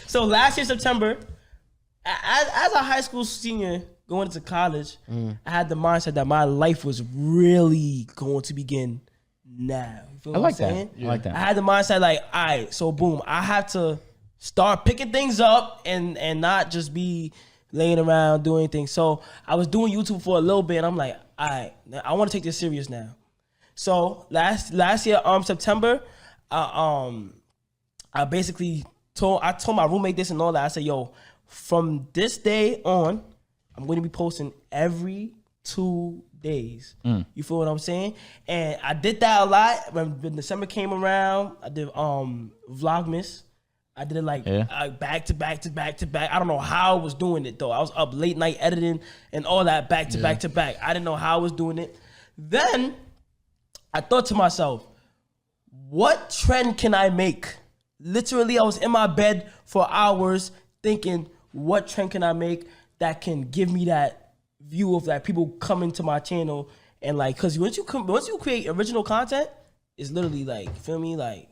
So last year September, as a high school senior going into college, I had the mindset that my life was really going to begin now. You feel I what like I'm saying? that. I like that. I had the mindset like, all right, so boom, I have to start picking things up and not just be laying around doing anything. So I was doing YouTube for a little bit, and I'm like, all right, I want to take this serious now. So last year, September, I basically told my roommate this and all that. I said, yo, from this day on, I'm going to be posting every 2 days. You feel what I'm saying? And I did that a lot when December came around. I did Vlogmas. I did it like back to back to back to back. I don't know how I was doing it though. I was up late night editing and all that back to back to back. I didn't know how I was doing it. Then I thought to myself, what trend can I make? Literally, I was in my bed for hours thinking, what trend can I make that can give me that view of that people come into my channel and like, cause once you create original content, it's literally like, feel me, like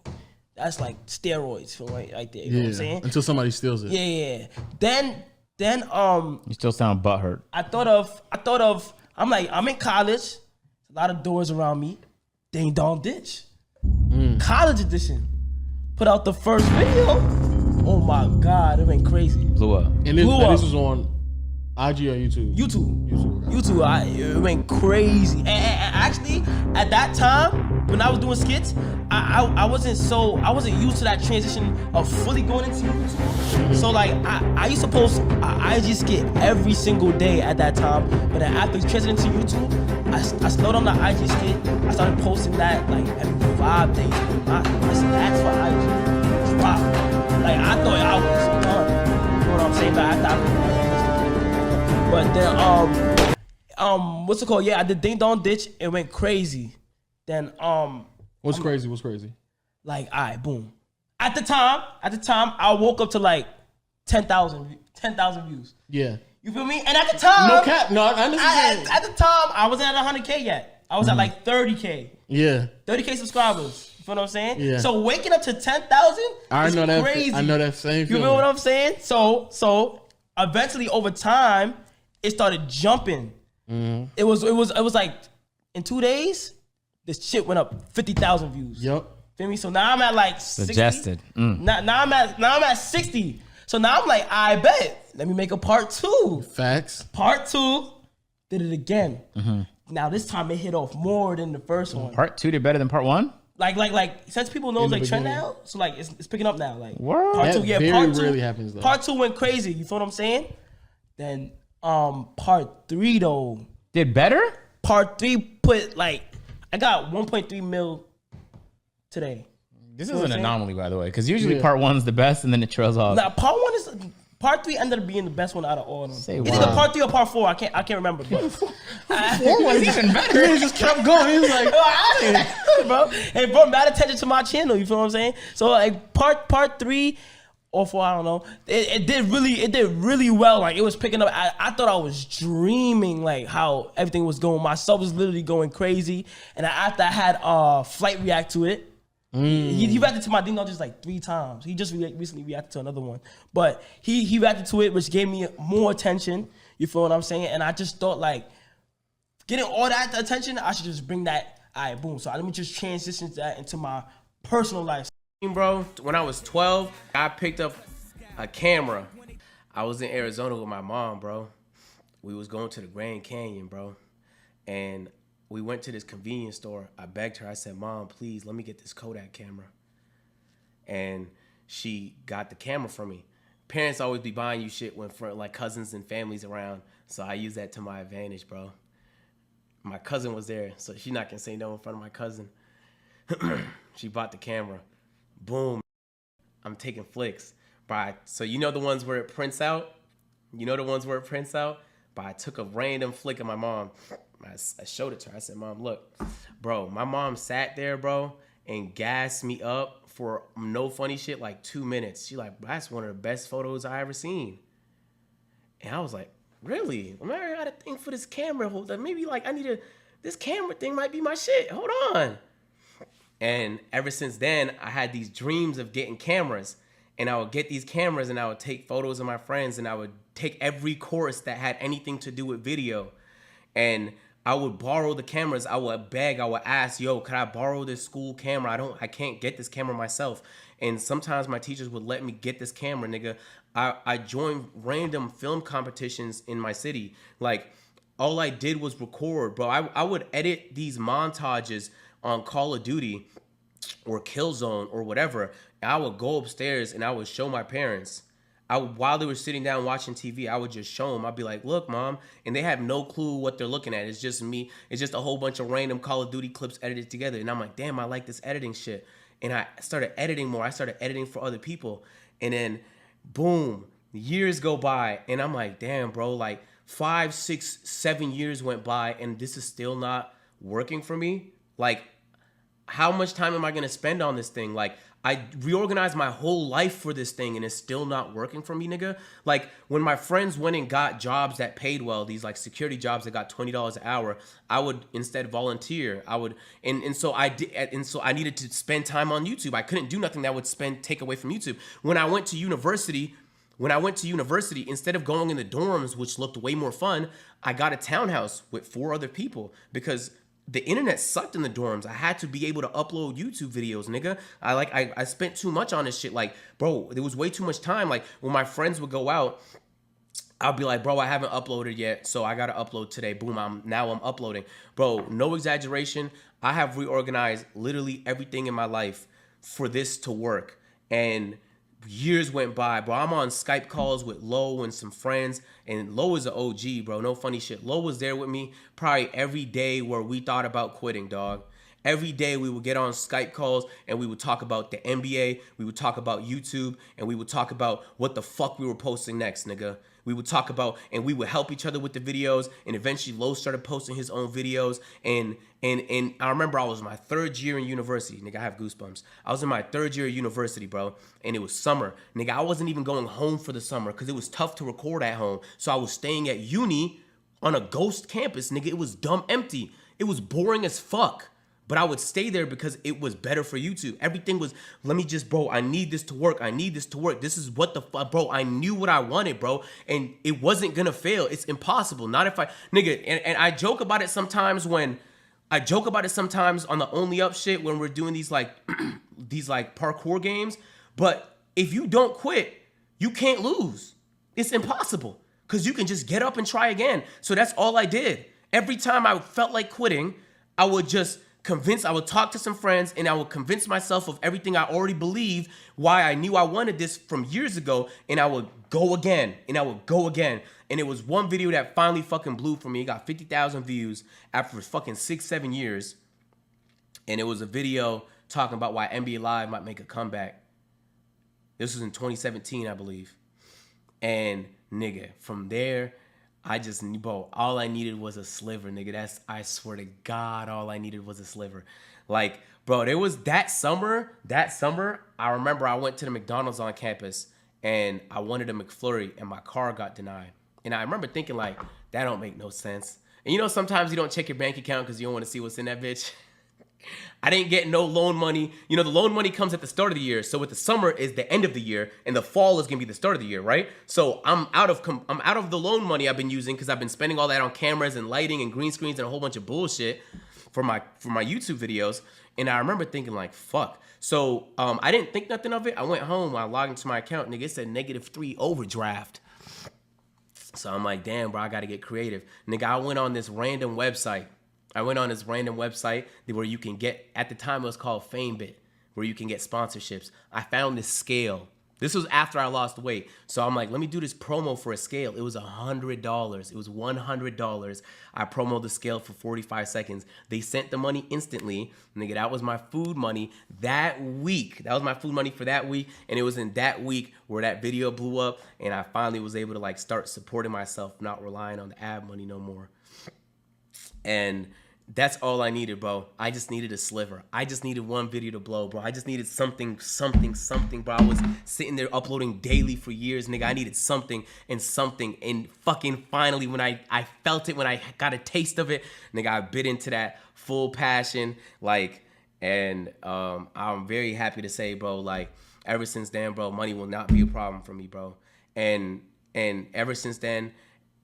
that's like steroids, feel right there. You know what I'm saying? Until somebody steals it. Yeah. Then You still sound butthurt. I thought of I'm like, I'm in college, a lot of doors around me. Ding Dong Ditch. College edition. Put out the first video. Oh my God, it went crazy. Blew up. And this was on IG or YouTube? YouTube. It went crazy. And actually, at that time, when I was doing skits, I wasn't used to that transition of fully going into YouTube. So like, I used to post an IG skit every single day at that time. But then after transitioning to YouTube, I slowed on the IG skit. I started posting that like every 5 days. That's for IG. Drop. Like I thought I was done. You know what I'm saying? But then what's it called? Yeah, I did Ding Dong Ditch. It went crazy. Then What's crazy? Like, all right, boom. At the time, I woke up to like 10,000 views. Yeah. You feel me? And at the time, No cap. No, I understand. At the time, I wasn't at 100K yet. I was at like 30K. Yeah. 30K subscribers. You feel what I'm saying? Yeah. So waking up to 10,000 is crazy. I know that same feeling. You know what I'm saying? So eventually over time, it started jumping. It was like in 2 days, this shit went up 50,000 views. Yep. Feel me? So now I'm at like 60. Suggested. Now I'm at 60. So now I'm like, I bet. Let me make a part 2. Facts. Part 2, did it again. Now this time it hit off more than the first one. Part 2 did better than part 1? Like since people know In the like trend beginning. now, so like it's picking up now. Like Word. part 2, That part 2 rarely happens, though. Part 2 went crazy. You feel what I'm saying? Then part 3 though. Did better? Part 3 put like I got 1.3 mil today. This You is know an what I'm anomaly, by the way, because usually Yeah. part 1's the best and then it trails off. Now part 3 ended up being the best one out of all of them. Say It's wow. either part 3 or part 4. I can't remember. But was even better. He just kept going. He was like, bro, hey, bro, mad attention to my channel. You feel what I'm saying? So like part 3 or 4, I don't know. It did really well. Like it was picking up. I thought I was dreaming. Like how everything was going. My sub was literally going crazy. And after I had Flight react to it. He reacted to my Ding Dong just like 3 times. He just recently reacted to another one. But he reacted to it, which gave me more attention. You feel what I'm saying? And I just thought like, getting all that attention, I should just bring that, all right, boom. So let me just transition that into my personal life. Bro, when I was 12, I picked up a camera. I was in Arizona with my mom, bro. We was going to the Grand Canyon, bro. And we went to this convenience store. I begged her. I said, Mom, please, let me get this Kodak camera. And she got the camera for me. Parents always be buying you shit when for like cousins and families around. So I use that to my advantage, bro. My cousin was there, so she's not gonna say no in front of my cousin. She bought the camera. Boom. I'm taking flicks. So you know the ones where it prints out? But I took a random flick of my mom. I showed it to her. I said, Mom, look. Bro, my mom sat there, bro, and gassed me up for no funny shit like 2 minutes. She like, that's one of the best photos I ever seen. And I was like, really? I got a thing for this camera holder. Maybe like this camera thing might be my shit. Hold on. And ever since then, I had these dreams of getting cameras. and I would get these cameras and I would take photos of my friends and I would take every course that had anything to do with video. And I would borrow the cameras. I would beg, I would ask, yo, could I borrow this school camera? I can't get this camera myself. And sometimes my teachers would let me get this camera, nigga. I joined random film competitions in my city. Like, all I did was record, bro. I would edit these montages on Call of Duty or Killzone or whatever. I would go upstairs and I would show my parents. While they were sitting down watching TV, I would just show them. I'd be like, look, Mom. And they have no clue what they're looking at. It's just me. It's just a whole bunch of random Call of Duty clips edited together. And I'm like, damn, I like this editing shit. And I started editing more. I started editing for other people. And then, boom, years go by. And I'm like, damn, bro, like 5, 6, 7 years went by and this is still not working for me. Like, how much time am I going to spend on this thing? Like, I reorganized my whole life for this thing and it's still not working for me, nigga. Like, when my friends went and got jobs that paid well, these like security jobs that got $20 an hour, I would instead volunteer. So I needed to spend time on YouTube. I couldn't do nothing that would take away from YouTube. When I went to university, instead of going in the dorms, which looked way more fun, I got a townhouse with 4 other people because the internet sucked in the dorms. I had to be able to upload YouTube videos, nigga. I spent too much on this shit. Like, bro, there was way too much time. Like, when my friends would go out, I'll be like, bro, I haven't uploaded yet, so I gotta upload today. Boom, I'm uploading. Bro, no exaggeration. I have reorganized literally everything in my life for this to work. And years went by, bro. I'm on Skype calls with Lo and some friends, and Lo is an OG, bro. No funny shit. Lo was there with me probably every day where we thought about quitting, dog. Every day we would get on Skype calls and we would talk about the NBA, we would talk about YouTube, and we would talk about what the fuck we were posting next, nigga. We would talk about, and we would help each other with the videos, and eventually Lo started posting his own videos, and I remember I was in my 3rd year in university, nigga, I have goosebumps. I was in my 3rd year of university, bro, and it was summer. Nigga, I wasn't even going home for the summer because it was tough to record at home, so I was staying at uni on a ghost campus, nigga. It was dumb empty. It was boring as fuck. But I would stay there because it was better for YouTube. Everything was, bro, I need this to work. I need this to work. This is what the fuck, bro. I knew what I wanted, bro. And it wasn't gonna fail. It's impossible. Not if nigga, and I joke about it sometimes on the Only Up shit when we're doing these like, these like parkour games. But if you don't quit, you can't lose. It's impossible. Because you can just get up and try again. So that's all I did. Every time I felt like quitting, I would talk to some friends and I would convince myself of everything I already believed, why I knew I wanted this from years ago, and I would go again, and I would go again. And it was one video that finally fucking blew for me. It got 50,000 views after fucking 6-7 years. And it was a video talking about why NBA Live might make a comeback. This was in 2017, I believe. And nigga, from there, all I needed was a sliver, nigga. I swear to God, all I needed was a sliver. Like, bro, there was that summer, I remember I went to the McDonald's on campus and I wanted a McFlurry and my car got denied. And I remember thinking like, that don't make no sense. And you know, sometimes you don't check your bank account because you don't want to see what's in that bitch. I didn't get no loan money. You know, the loan money comes at the start of the year. So with the summer is the end of the year and the fall is going to be the start of the year, right? So I'm out of the loan money I've been using because I've been spending all that on cameras and lighting and green screens and a whole bunch of bullshit for my YouTube videos. And I remember thinking like, fuck. So I didn't think nothing of it. I went home, I logged into my account, nigga, it said -3 overdraft. So I'm like, damn, bro, I got to get creative. Nigga, I went on this random website where you can get, at the time it was called FameBit, where you can get sponsorships. I found this scale. This was after I lost weight. So I'm like, let me do this promo for a scale. It was $100. It was $100. I promoted the scale for 45 seconds. They sent the money instantly. Nigga, that was my food money that week. That was my food money for that week. And it was in that week where that video blew up and I finally was able to like start supporting myself, not relying on the ad money no more. And that's all I needed, bro. I just needed a sliver. I just needed one video to blow, bro. I just needed something, bro. I was sitting there uploading daily for years, nigga. I needed something. And fucking finally, when I felt it, when I got a taste of it, nigga, I bit into that full passion, like, and I'm very happy to say, bro, like, ever since then, bro, money will not be a problem for me, bro. And ever since then,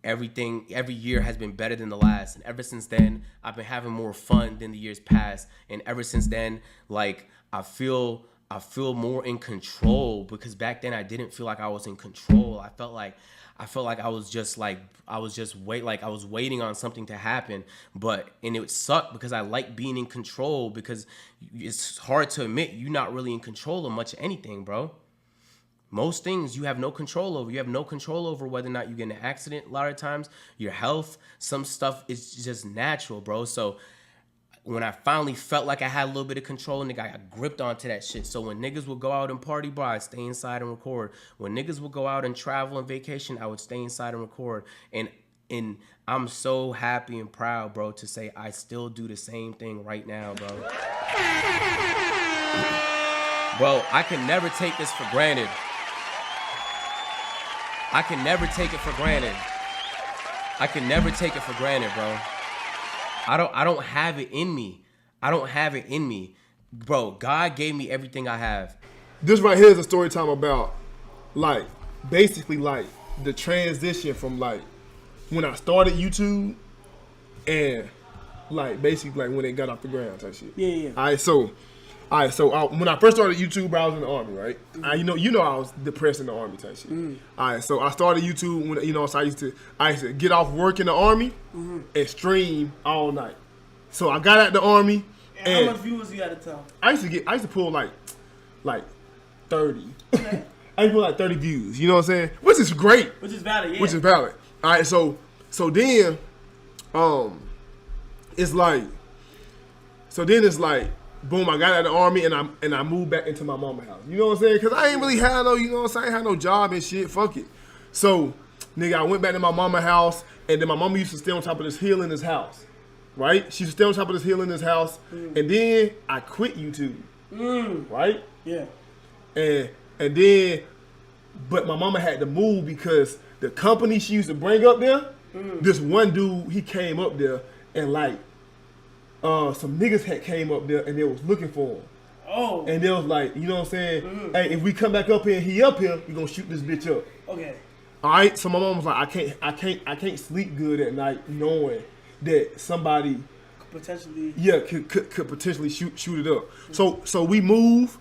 every year has been better than the last. And ever since then, I've been having more fun than the years past. And ever since then, like, I feel more in control, because back then I didn't feel like I was in control. I felt like I was waiting on something to happen, and it would suck because I like being in control, because it's hard to admit you're not really in control of much of anything, bro. Most things you have no control over. You have no control over whether or not you get in an accident a lot of times, your health, some stuff is just natural, bro. So when I finally felt like I had a little bit of control, nigga, I got gripped onto that shit. So when niggas would go out and party, bro, I'd stay inside and record. When niggas would go out and travel and vacation, I would stay inside and record. And I'm so happy and proud, bro, to say I still do the same thing right now, bro. Bro, I can never take this for granted. I can never take it for granted. I can never take it for granted, bro. I don't have it in me. I don't have it in me. Bro, God gave me everything I have. This right here is a story time about, like, basically, like, the transition from, like, when I started YouTube and, like, basically, like, when it got off the ground type shit. Yeah. All right, so when I first started YouTube, bro, I was in the Army, right? Mm-hmm. You know I was depressed in the Army type shit. Mm-hmm. All right, so I started YouTube when, so I used to get off work in the Army and stream all night. So I got out the Army. And how much viewers you got at the time? I used to pull like 30. Okay. I used to pull like 30 views. You know what I'm saying? Which is great. Which is valid, yeah. Which is valid. All right, so then, it's like, boom, I got out of the Army and I moved back into my mama's house. You know what I'm saying? Because I ain't really had no, you know what I'm saying? I ain't had no job and shit. Fuck it. So, nigga, I went back to my mama's house, and then my mama used to stay on top of this hill in this house. Right? She used to stay on top of this hill in this house. And then I quit YouTube. Right? Yeah. And then, but my mama had to move because the company she used to bring up there, this one dude, he came up there and like, some niggas had came up there and they was looking for him. Oh. And they was like, you know what I'm saying? Hey, if we come back up here and he up here, we gonna shoot this bitch up. Okay. All right. So my mom was like, I can't sleep good at night knowing that somebody potentially, could potentially shoot it up. So we move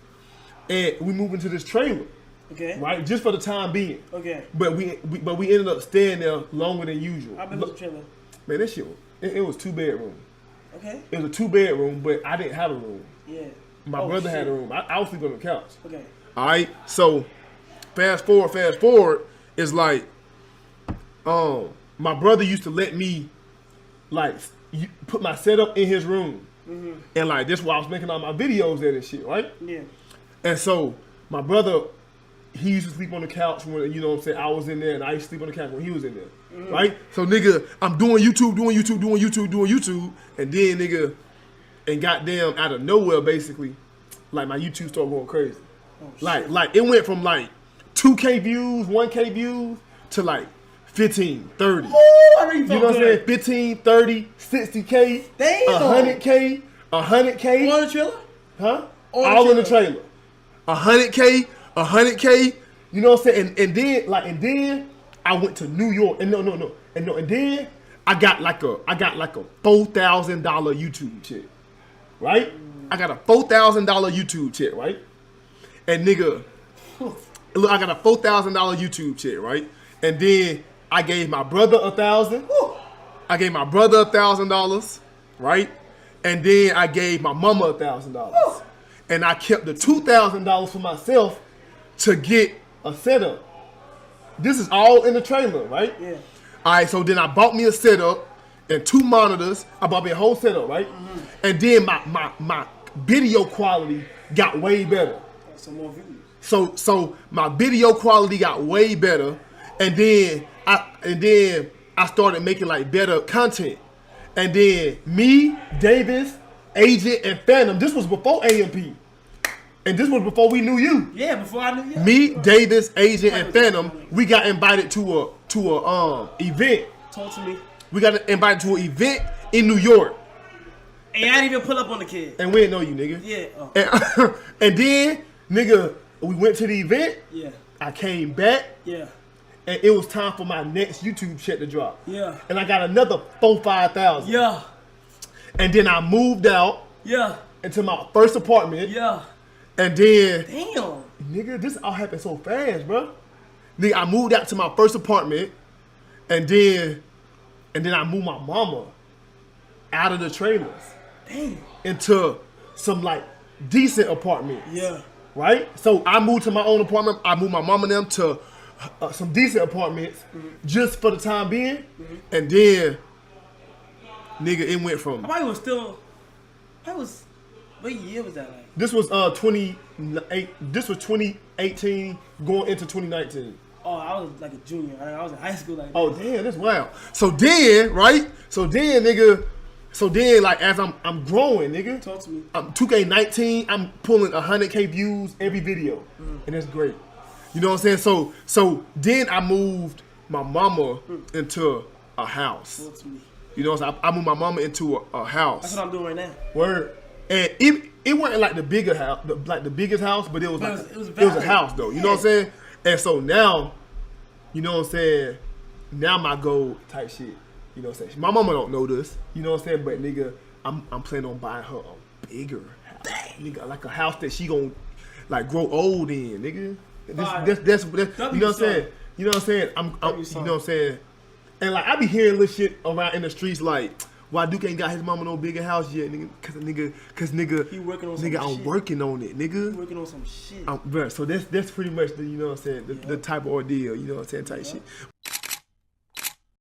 into this trailer. Okay. Right, just for the time being. Okay. But we ended up staying there longer than usual. How big was the trailer? Man, that shit, it was 2-bedroom. Okay. It was a 2-bedroom, but I didn't have a room. Yeah. My brother had a room. I was sleeping on the couch. Okay. All right. So fast forward is like, my brother used to let me like put my setup in his room, and like this is why I was making all my videos there and shit, right? Yeah. And so my brother, he used to sleep on the couch when, you know what I'm saying, I was in there, and I used to sleep on the couch when he was in there, right? So nigga, I'm doing YouTube, and then nigga, and goddamn out of nowhere, basically, like my YouTube started going crazy. Oh, like it went from like 2K views, 1K views to like 15, 30. Ooh, I know you know what I'm saying? 15, 30, 60K, damn, 100K. On the trailer? Huh? All in the trailer. 100K, you know what I'm saying? And then I went to New York. And and then I got like a $4,000 YouTube check. Right? I got a $4,000 YouTube check, right? And nigga, look, I got a $4,000 YouTube check, right? And then I gave my brother $1,000. I gave my brother $1,000, right? And then I gave my mama $1,000. And I kept the $2,000 for myself to get a setup. This is all in the trailer, right? Yeah. All right, so then I bought me a setup and 2 monitors. I bought me a whole setup, right? And then my video quality got way better. Some more views. So my video quality got way better, and then I started making like better content. And then me, Davis, Agent, and Phantom. This was before AMP. And this was before we knew you. Yeah, before I knew you. Me, Davis, Agent, and Phantom, we got invited to a event. Talk to me. We got invited to an event in New York. And I didn't even pull up on the kid. And we didn't know you, nigga. Yeah. Oh. And then, nigga, we went to the event. Yeah. I came back. Yeah. And it was time for my next YouTube check to drop. Yeah. And I got another 4,000-5,000. Yeah. And then I moved out Yeah. into my first apartment. Yeah. And then, Damn. nigga, this all happened so fast, bro. Nigga, I moved out to my first apartment, and then I moved my mama out of the trailers Damn. into some like decent apartments. Yeah. Right? So I moved to my own apartment. I moved my mom and them to some decent apartments just for the time being. And then, nigga, it went from... I was still... What year was that like? This was 2018 going into 2019. Oh, I was like a junior. I was in high school like that. Oh, damn, that's wild. So then, right? So then, nigga... So then, like, as I'm growing, nigga. Talk to me. I'm 2K19, I'm pulling 100K views every video. And that's great. You know what I'm saying? So then I moved my mama into a house. Talk to me. You know what I'm saying? I moved my mama into a house. That's what I'm doing right now. Word. And it wasn't like the bigger house, like the biggest house, but it was like it was it was a valid. house though. You know what I'm saying? And so now, you know what I'm saying? Now my goal type shit. You know what I'm saying? My mama don't know this. You know what I'm saying? But nigga, I'm planning on buying her a bigger house. Nigga, like a house that she gon' like grow old in, nigga. That's you know what I'm saying? You know what I'm saying? You know what I'm saying? And like I be hearing little shit around in the streets like, why Duke ain't got his mama no bigger house yet, nigga? Cause nigga, He working on some nigga, I'm shit. working on it, nigga. Working on some shit. Bruh, so that's pretty much the, you know what I'm saying, the type of ordeal, you know what I'm saying, type shit.